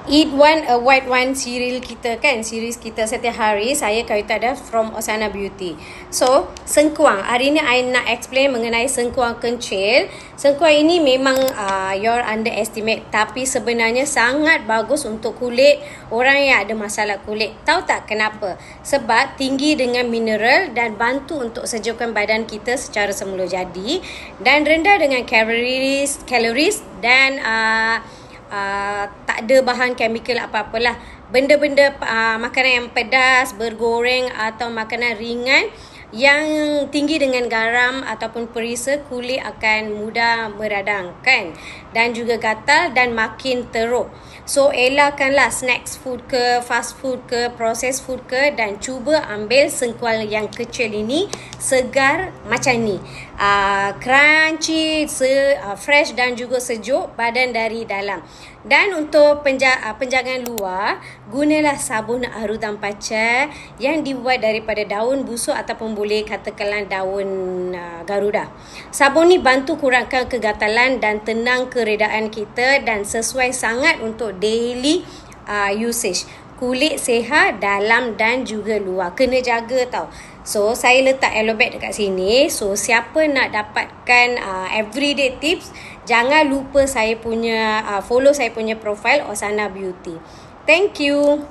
Eat One a White One serial kita kan, series kita setiap hari. Saya Kawita Daf from Osana Beauty. So, sengkuang. Hari ni I nak explain mengenai sengkuang kencil. Sengkuang ini memang you're underestimate, tapi sebenarnya sangat bagus untuk kulit orang yang ada masalah kulit. Tahu tak kenapa? Sebab tinggi dengan mineral dan bantu untuk sejukkan badan kita secara semula jadi, dan rendah dengan calories dan tak ada bahan chemical apa-apalah. Benda-benda makanan yang pedas, bergoreng atau makanan ringan yang tinggi dengan garam ataupun perisa, kulit akan mudah meradang kan, dan juga gatal dan makin teruk. So elakkanlah snacks food ke, fast food ke, processed food ke, dan cuba ambil sengkuang yang kecil ini, segar macam ni, crunchy, fresh dan juga sejuk badan dari dalam. Dan untuk penjagaan luar, gunalah sabun arutan pacar yang dibuat daripada daun busuk ataupun boleh katakanlah daun garuda. Sabun ni bantu kurangkan kegatalan dan tenang keredaan kita, dan sesuai sangat untuk daily usage. Kulit sihat dalam dan juga luar. Kena jaga tau. So, saya letak aloe berry dekat sini. So, siapa nak dapatkan everyday tips, jangan lupa saya punya follow saya punya profile Osana Beauty. Thank you.